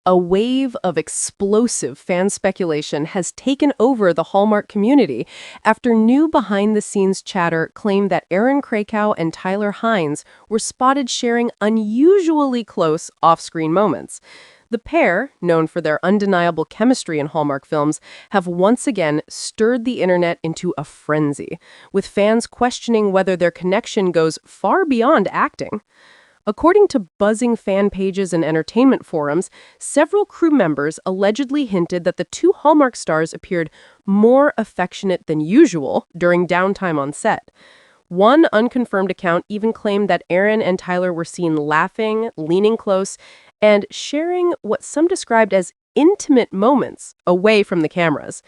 A wave of explosive fan speculation has taken over the Hallmark community after new behind-the-scenes chatter claimed that Erin Krakow and Hynes were spotted sharing unusually close off-screen moments. The pair, known for their undeniable chemistry in Hallmark films, have once again stirred the internet into a frenzy, with fans questioning whether their connection goes far beyond acting. According to buzzing fan pages and entertainment forums, several crew members allegedly hinted that the two Hallmark stars appeared more affectionate than usual during downtime on set. One unconfirmed account even claimed that Erin and Tyler were seen laughing, leaning close, and sharing what some described as intimate moments away from the cameras.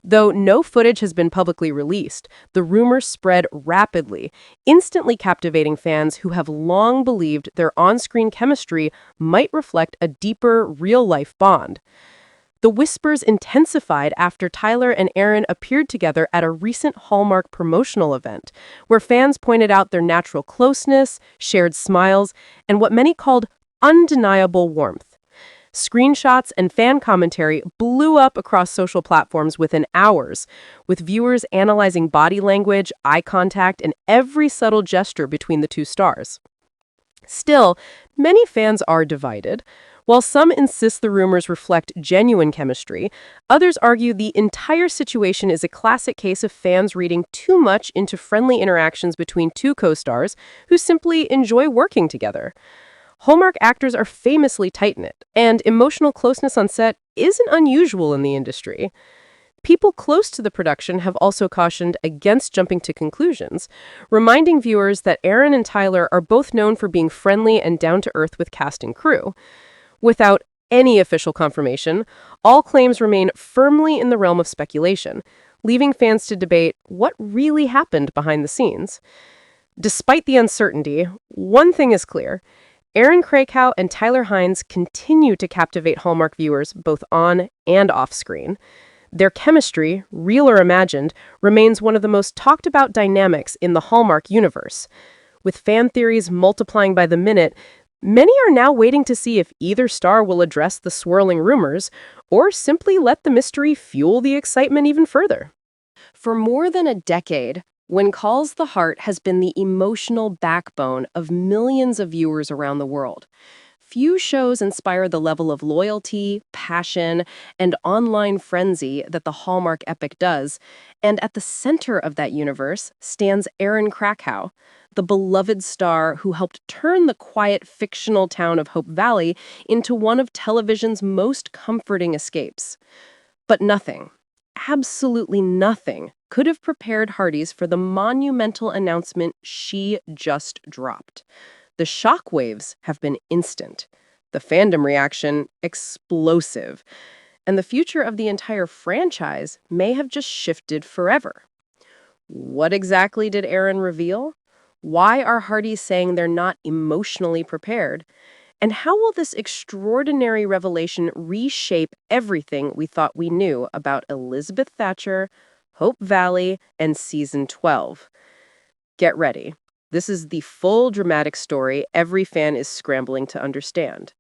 Though no footage has been publicly released, the rumors spread rapidly, instantly captivating fans who have long believed their on-screen chemistry might reflect a deeper, real-life bond. The whispers intensified after Tyler and Erin appeared together at a recent Hallmark promotional event, where fans pointed out their natural closeness, shared smiles, and what many called undeniable warmth. Screenshots and fan commentary blew up across social platforms within hours, with viewers analyzing body language, eye contact, and every subtle gesture between the two stars. Still, many fans are divided. While some insist the rumors reflect genuine chemistry, others argue the entire situation is a classic case of fans reading too much into friendly interactions between two co-stars who simply enjoy working together. Hallmark actors are famously tight-knit, and emotional closeness on set isn't unusual in the industry. People close to the production have also cautioned against jumping to conclusions, reminding viewers that Erin and Tyler are both known for being friendly and down-to-earth with cast and crew. Without any official confirmation, all claims remain firmly in the realm of speculation, leaving fans to debate what really happened behind the scenes. Despite the uncertainty, one thing is clear. Erin Krakow and Tyler Hynes continue to captivate Hallmark viewers both on and off screen. Their chemistry, real or imagined, remains one of the most talked about dynamics in the Hallmark universe. With fan theories multiplying by the minute, many are now waiting to see if either star will address the swirling rumors or simply let the mystery fuel the excitement even further. For more than a decade, When Calls the Heart has been the emotional backbone of millions of viewers around the world. Few shows inspire the level of loyalty, passion, and online frenzy that the Hallmark epic does, and at the center of that universe stands Erin Krakow, the beloved star who helped turn the quiet fictional town of Hope Valley into one of television's most comforting escapes. But nothing, absolutely nothing, could have prepared Hardee's for the monumental announcement she just dropped. The shockwaves have been instant, the fandom reaction explosive, and the future of the entire franchise may have just shifted forever. What exactly did Erin reveal? Why are Hardee's saying they're not emotionally prepared? And how will this extraordinary revelation reshape everything we thought we knew about Elizabeth Thatcher, Hope Valley, and Season 12? Get ready. This is the full dramatic story every fan is scrambling to understand.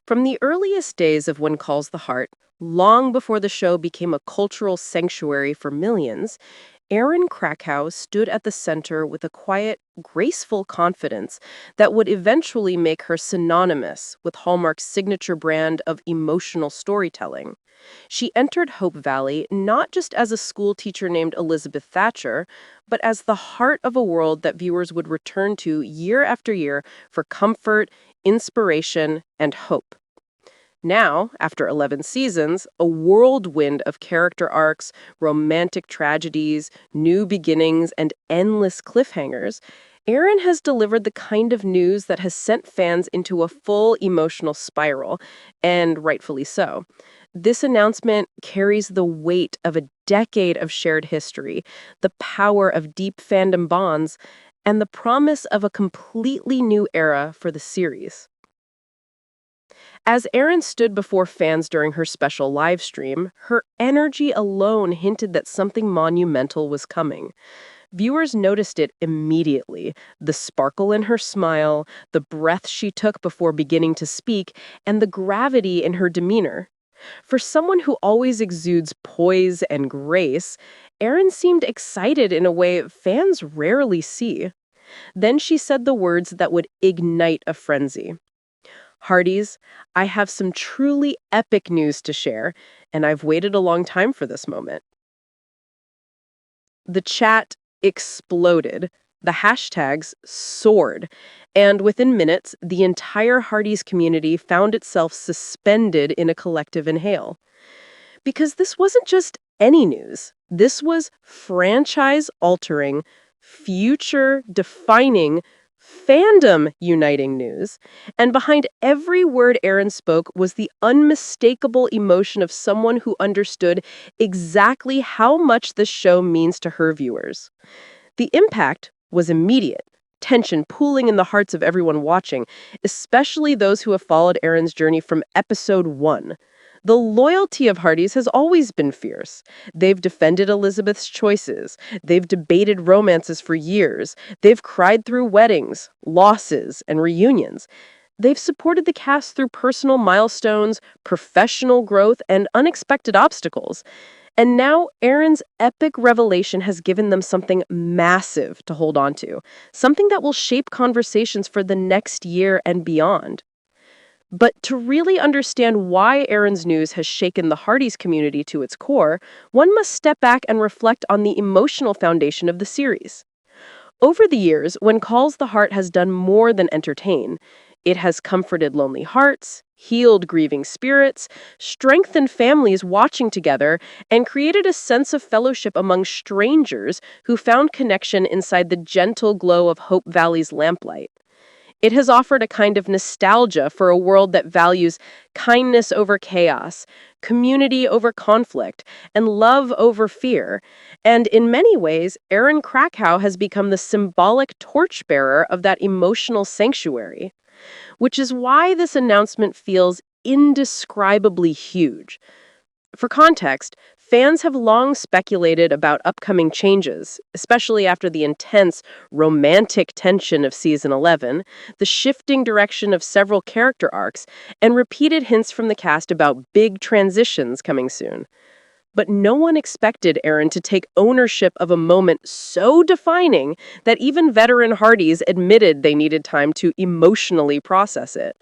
From the earliest days of When Calls the Heart, long before the show became a cultural sanctuary for millions, Erin Krakow stood at the center with a quiet, graceful confidence that would eventually make her synonymous with Hallmark's signature brand of emotional storytelling. She entered Hope Valley not just as a school teacher named Elizabeth Thatcher, but as the heart of a world that viewers would return to year after year for comfort, inspiration, and hope. Now, after 11 seasons, a whirlwind of character arcs, romantic tragedies, new beginnings, and endless cliffhangers, Erin has delivered the kind of news that has sent fans into a full emotional spiral, and rightfully so. This announcement carries the weight of a decade of shared history, the power of deep fandom bonds, and the promise of a completely new era for the series. As Erin stood before fans during her special live stream, her energy alone hinted that something monumental was coming. Viewers noticed it immediately: the sparkle in her smile, the breath she took before beginning to speak, and the gravity in her demeanor. For someone who always exudes poise and grace, Erin seemed excited in a way fans rarely see. Then she said the words that would ignite a frenzy. "Hearties, I have some truly epic news to share, and I've waited a long time for this moment." The chat exploded. The hashtags soared. And within minutes, the entire Hardee's community found itself suspended in a collective inhale. Because this wasn't just any news. This was franchise-altering, future-defining, fandom-uniting news. And behind every word Erin spoke was the unmistakable emotion of someone who understood exactly how much this show means to her viewers. The impact was immediate, tension pooling in the hearts of everyone watching, especially those who have followed Erin's journey from episode 1. The loyalty of Hardee's has always been fierce. They've defended Elizabeth's choices. They've debated romances for years. They've cried through weddings, losses, and reunions. They've supported the cast through personal milestones, professional growth, and unexpected obstacles. And now, Erin's epic revelation has given them something massive to hold on to, something that will shape conversations for the next year and beyond. But to really understand why Erin's news has shaken the Hardee's community to its core, one must step back and reflect on the emotional foundation of the series. Over the years, When Calls the Heart has done more than entertain. It has comforted lonely hearts, healed grieving spirits, strengthened families watching together, and created a sense of fellowship among strangers who found connection inside the gentle glow of Hope Valley's lamplight. It has offered a kind of nostalgia for a world that values kindness over chaos, community over conflict, and love over fear. And in many ways, Erin Krakow has become the symbolic torchbearer of that emotional sanctuary, which is why this announcement feels indescribably huge. For context, fans have long speculated about upcoming changes, especially after the intense romantic tension of season 11, the shifting direction of several character arcs, and repeated hints from the cast about big transitions coming soon. But no one expected Erin to take ownership of a moment so defining that even veteran Hardee's admitted they needed time to emotionally process it.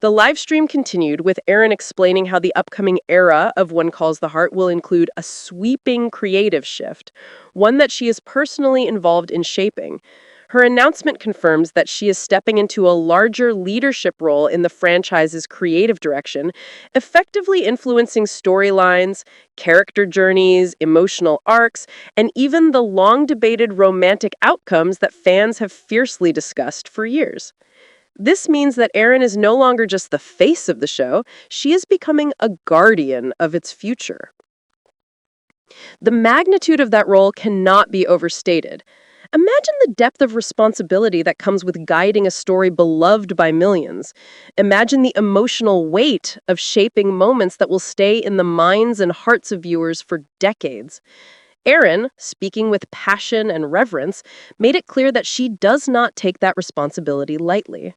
The live stream continued with Erin explaining how the upcoming era of One Calls the Heart will include a sweeping creative shift, one that she is personally involved in shaping. Her announcement confirms that she is stepping into a larger leadership role in the franchise's creative direction, effectively influencing storylines, character journeys, emotional arcs, and even the long-debated romantic outcomes that fans have fiercely discussed for years. This means that Erin is no longer just the face of the show, she is becoming a guardian of its future. The magnitude of that role cannot be overstated. Imagine the depth of responsibility that comes with guiding a story beloved by millions. Imagine the emotional weight of shaping moments that will stay in the minds and hearts of viewers for decades. Erin, speaking with passion and reverence, made it clear that she does not take that responsibility lightly.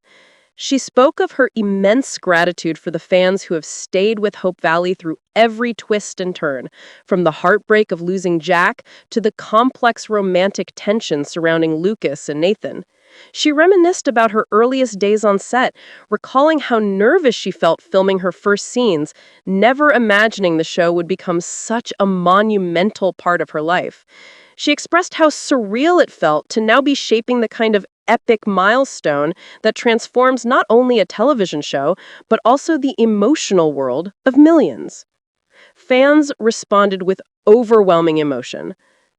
She spoke of her immense gratitude for the fans who have stayed with Hope Valley through every twist and turn, from the heartbreak of losing Jack to the complex romantic tension surrounding Lucas and Nathan. She reminisced about her earliest days on set, recalling how nervous she felt filming her first scenes, never imagining the show would become such a monumental part of her life. She expressed how surreal it felt to now be shaping the kind of epic milestone that transforms not only a television show, but also the emotional world of millions. Fans responded with overwhelming emotion.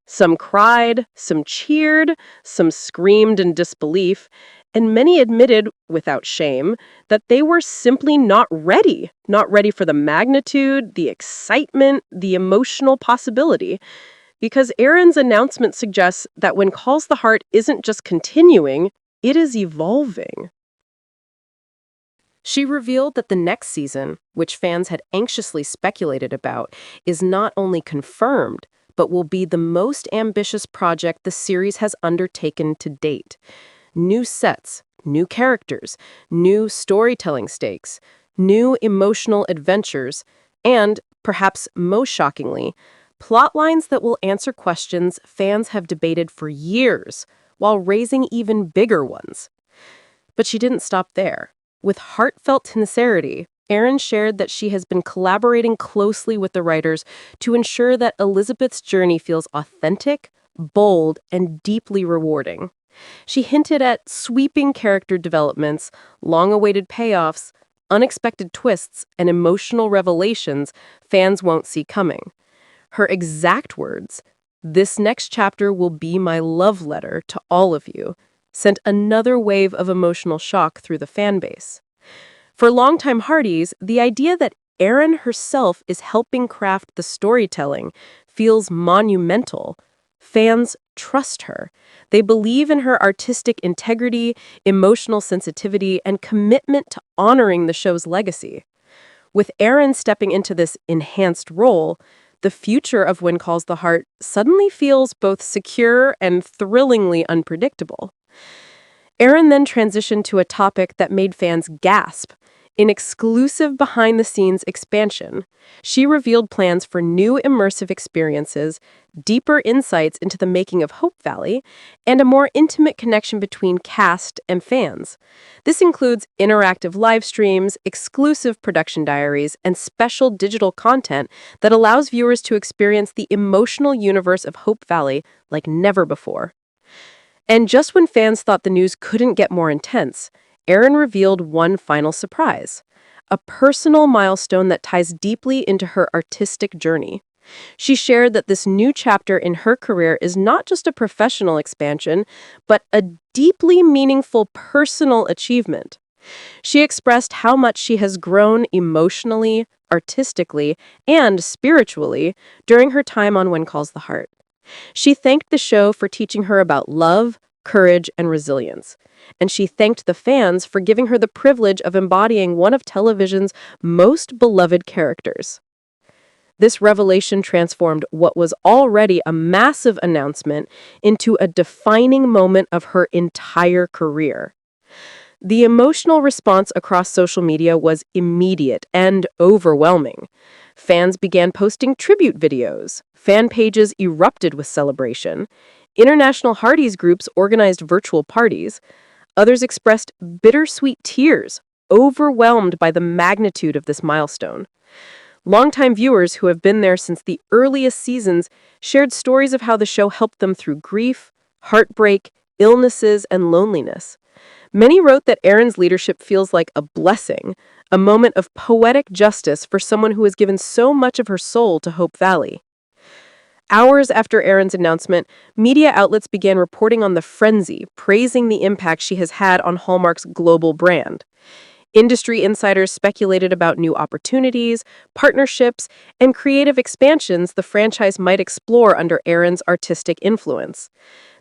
Some cried, some cheered, some screamed in disbelief, and many admitted, without shame, that they were simply not ready for the magnitude, the excitement, the emotional possibility. Because Erin's announcement suggests that When Calls the Heart isn't just continuing, it is evolving. She revealed that the next season, which fans had anxiously speculated about, is not only confirmed, but will be the most ambitious project the series has undertaken to date. New sets, new characters, new storytelling stakes, new emotional adventures, and, perhaps most shockingly, plot lines that will answer questions fans have debated for years, while raising even bigger ones. But she didn't stop there. With heartfelt sincerity, Erin shared that she has been collaborating closely with the writers to ensure that Elizabeth's journey feels authentic, bold, and deeply rewarding. She hinted at sweeping character developments, long-awaited payoffs, unexpected twists, and emotional revelations fans won't see coming. Her exact words, "This next chapter will be my love letter to all of you," sent another wave of emotional shock through the fan base. For longtime Hardys, the idea that Erin herself is helping craft the storytelling feels monumental. Fans trust her. They believe in her artistic integrity, emotional sensitivity, and commitment to honoring the show's legacy. With Erin stepping into this enhanced role, the future of When Calls the Heart suddenly feels both secure and thrillingly unpredictable. Erin then transitioned to a topic that made fans gasp. In exclusive behind-the-scenes expansion, she revealed plans for new immersive experiences, deeper insights into the making of Hope Valley, and a more intimate connection between cast and fans. This includes interactive live streams, exclusive production diaries, and special digital content that allows viewers to experience the emotional universe of Hope Valley like never before. And just when fans thought the news couldn't get more intense, Erin revealed one final surprise, a personal milestone that ties deeply into her artistic journey. She shared that this new chapter in her career is not just a professional expansion, but a deeply meaningful personal achievement. She expressed how much she has grown emotionally, artistically, and spiritually during her time on When Calls the Heart. She thanked the show for teaching her about love, courage, and resilience. And she thanked the fans for giving her the privilege of embodying one of television's most beloved characters. This revelation transformed what was already a massive announcement into a defining moment of her entire career. The emotional response across social media was immediate and overwhelming. Fans began posting tribute videos. Fan pages erupted with celebration. International Hardys groups organized virtual parties. Others expressed bittersweet tears, overwhelmed by the magnitude of this milestone. Longtime viewers who have been there since the earliest seasons shared stories of how the show helped them through grief, heartbreak, illnesses, and loneliness. Many wrote that Erin's leadership feels like a blessing, a moment of poetic justice for someone who has given so much of her soul to Hope Valley. Hours after Erin's announcement, media outlets began reporting on the frenzy, praising the impact she has had on Hallmark's global brand. Industry insiders speculated about new opportunities, partnerships, and creative expansions the franchise might explore under Erin's artistic influence.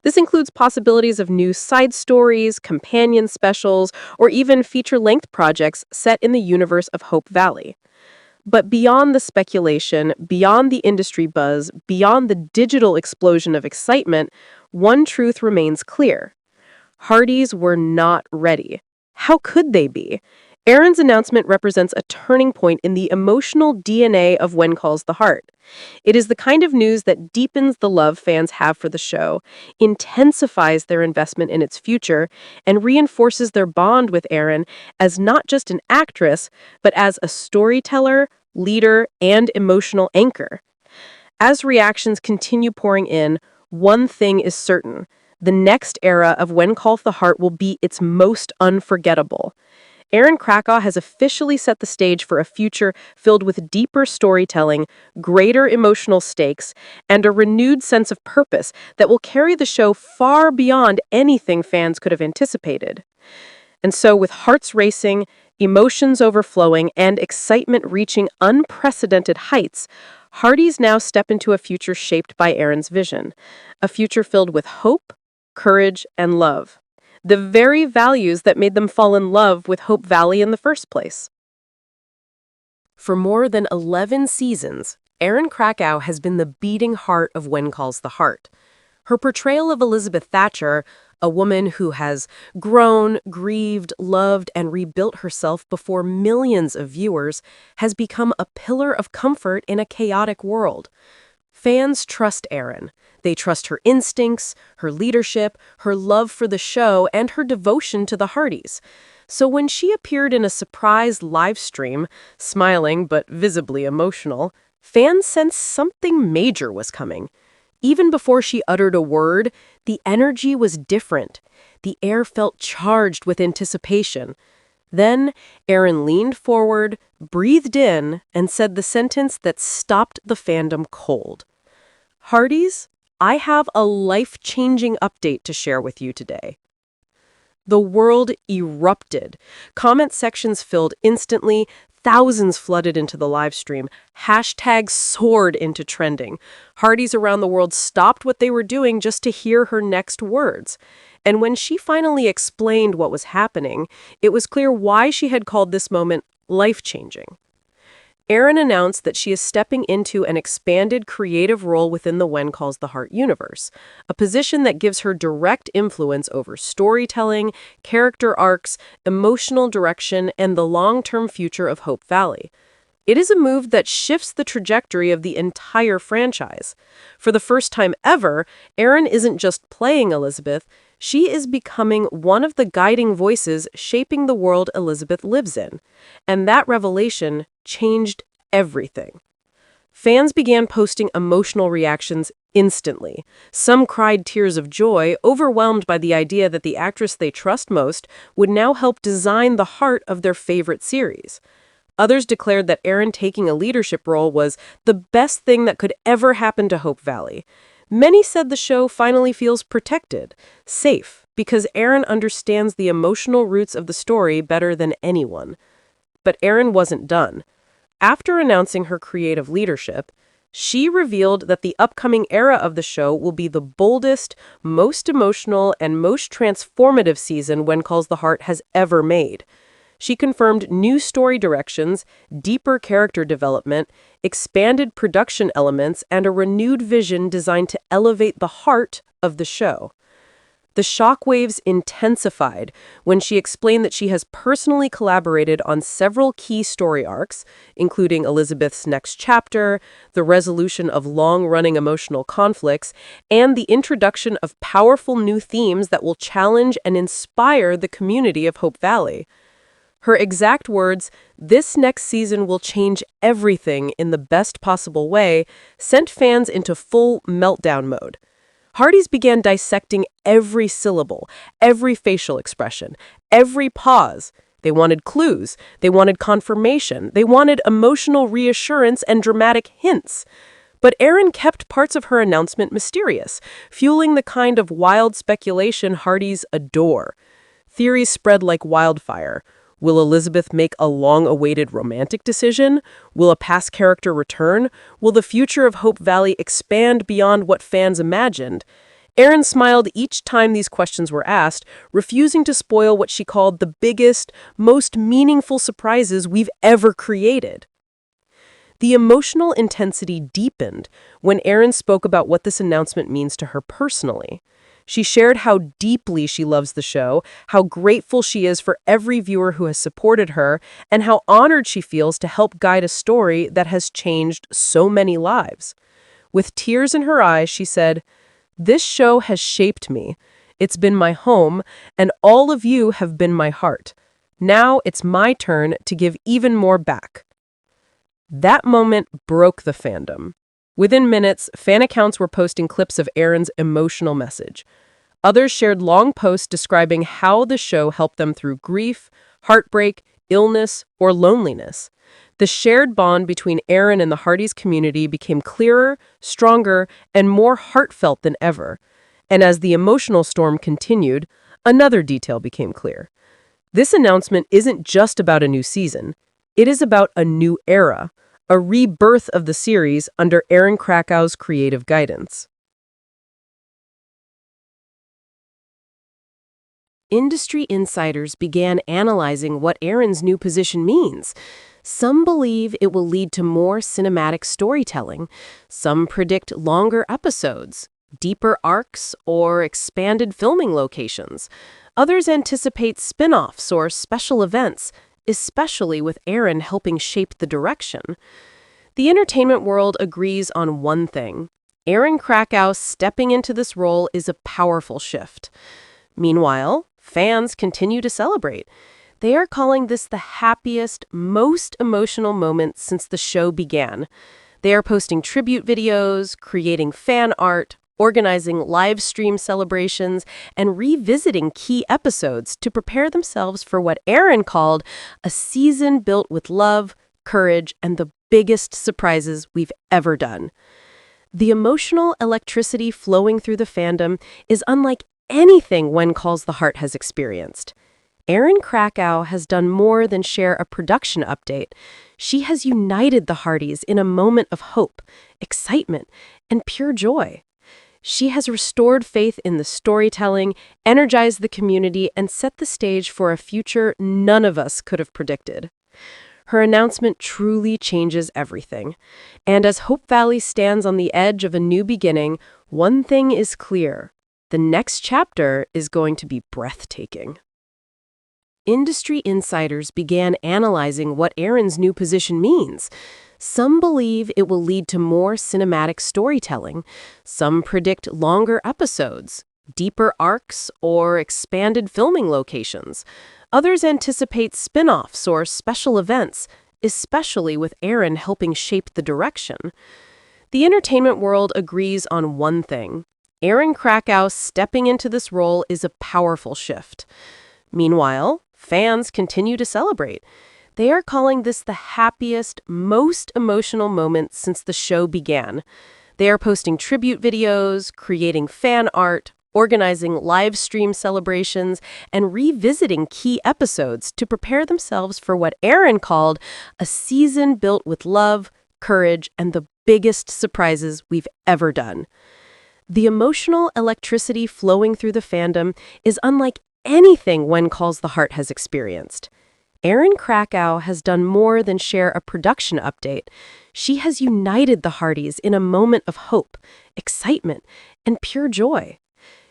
This includes possibilities of new side stories, companion specials, or even feature-length projects set in the universe of Hope Valley. But beyond the speculation, beyond the industry buzz, beyond the digital explosion of excitement, one truth remains clear. Hardys were not ready. How could they be? Erin's announcement represents a turning point in the emotional DNA of When Calls the Heart. It is the kind of news that deepens the love fans have for the show, intensifies their investment in its future, and reinforces their bond with Erin as not just an actress, but as a storyteller, leader, and emotional anchor. As reactions continue pouring in, one thing is certain. The next era of When Calls the Heart will be its most unforgettable. Erin Krakow has officially set the stage for a future filled with deeper storytelling, greater emotional stakes, and a renewed sense of purpose that will carry the show far beyond anything fans could have anticipated. And so, with hearts racing, emotions overflowing, and excitement reaching unprecedented heights, Hardys now step into a future shaped by Erin's vision, a future filled with hope, courage, and love. The very values that made them fall in love with Hope Valley in the first place. For more than 11 seasons, Erin Krakow has been the beating heart of When Calls the Heart. Her portrayal of Elizabeth Thatcher, a woman who has grown, grieved, loved, and rebuilt herself before millions of viewers, has become a pillar of comfort in a chaotic world. Fans trust Erin. They trust her instincts, her leadership, her love for the show, and her devotion to the Hardys. So when she appeared in a surprise live stream, smiling but visibly emotional, fans sensed something major was coming. Even before she uttered a word, the energy was different. The air felt charged with anticipation. Then Erin leaned forward, breathed in, and said the sentence that stopped the fandom cold. Hardys, I have a life-changing update to share with you today. The world erupted. Comment sections filled instantly. Thousands flooded into the live stream. Hashtags soared into trending. Hardys around the world stopped what they were doing just to hear her next words. And when she finally explained what was happening, it was clear why she had called this moment life-changing. Erin announced that she is stepping into an expanded creative role within the When Calls the Heart universe, a position that gives her direct influence over storytelling, character arcs, emotional direction, and the long-term future of Hope Valley. It is a move that shifts the trajectory of the entire franchise. For the first time ever, Erin isn't just playing Elizabeth, she is becoming one of the guiding voices shaping the world Elizabeth lives in. And that revelation changed everything. Fans began posting emotional reactions instantly. Some cried tears of joy, overwhelmed by the idea that the actress they trust most would now help design the heart of their favorite series. Others declared that Erin taking a leadership role was the best thing that could ever happen to Hope Valley. Many said the show finally feels protected, safe, because Erin understands the emotional roots of the story better than anyone. But Erin wasn't done. After announcing her creative leadership, she revealed that the upcoming era of the show will be the boldest, most emotional, and most transformative season When Calls the Heart has ever made. She confirmed new story directions, deeper character development, expanded production elements, and a renewed vision designed to elevate the heart of the show. The shockwaves intensified when she explained that she has personally collaborated on several key story arcs, including Elizabeth's next chapter, the resolution of long-running emotional conflicts, and the introduction of powerful new themes that will challenge and inspire the community of Hope Valley. Her exact words, "This next season will change everything in the best possible way," sent fans into full meltdown mode. Hardys began dissecting every syllable, every facial expression, every pause. They wanted clues, they wanted confirmation, they wanted emotional reassurance and dramatic hints. But Erin kept parts of her announcement mysterious, fueling the kind of wild speculation Hardys adore. Theories spread like wildfire. Will Elizabeth make a long-awaited romantic decision? Will a past character return? Will the future of Hope Valley expand beyond what fans imagined? Erin smiled each time these questions were asked, refusing to spoil what she called the biggest, most meaningful surprises we've ever created. The emotional intensity deepened when Erin spoke about what this announcement means to her personally. She shared how deeply she loves the show, how grateful she is for every viewer who has supported her, and how honored she feels to help guide a story that has changed so many lives. With tears in her eyes, she said, "This show has shaped me. It's been my home, and all of you have been my heart. Now it's my turn to give even more back." That moment broke the fandom. Within minutes, fan accounts were posting clips of Erin's emotional message. Others shared long posts describing how the show helped them through grief, heartbreak, illness, or loneliness. The shared bond between Erin and the Hardys community became clearer, stronger, and more heartfelt than ever. And as the emotional storm continued, another detail became clear. This announcement isn't just about a new season. It is about a new era, a rebirth of the series under Erin Krakow's creative guidance. Industry insiders began analyzing what Erin's new position means. Some believe it will lead to more cinematic storytelling. Some predict longer episodes, deeper arcs, or expanded filming locations. Others anticipate spin-offs or special events, especially with Erin helping shape the direction. The entertainment world agrees on one thing. Erin Krakow stepping into this role is a powerful shift. Meanwhile, fans continue to celebrate. They are calling this the happiest, most emotional moment since the show began. They are posting tribute videos, creating fan art, organizing live stream celebrations, and revisiting key episodes to prepare themselves for what Erin called a season built with love, courage, and the biggest surprises we've ever done. The emotional electricity flowing through the fandom is unlike anything When Calls the Heart has experienced. Erin Krakow has done more than share a production update. She has united the Hardys in a moment of hope, excitement, and pure joy. She has restored faith in the storytelling, energized the community, and set the stage for a future none of us could have predicted. Her announcement truly changes everything. And as Hope Valley stands on the edge of a new beginning, one thing is clear. The next chapter is going to be breathtaking. Industry insiders began analyzing what Erin's new position means. Some believe it will lead to more cinematic storytelling. Some predict longer episodes, deeper arcs, or expanded filming locations. Others anticipate spin-offs or special events, especially with Erin helping shape the direction. The entertainment world agrees on one thing. Erin Krakow stepping into this role is a powerful shift. Meanwhile, fans continue to celebrate. They are calling this the happiest, most emotional moment since the show began. They are posting tribute videos, creating fan art, organizing live stream celebrations, and revisiting key episodes to prepare themselves for what Erin called a season built with love, courage, and the biggest surprises we've ever done. The emotional electricity flowing through the fandom is unlike anything When Calls the Heart has experienced. Erin Krakow has done more than share a production update. She has united the Hardys in a moment of hope, excitement, and pure joy.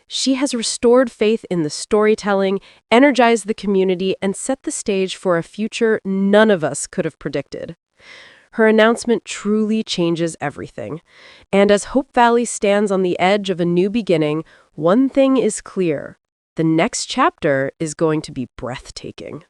She has restored faith in the storytelling, energized the community, and set the stage for a future none of us could have predicted. Her announcement truly changes everything. And as Hope Valley stands on the edge of a new beginning, one thing is clear. The next chapter is going to be breathtaking.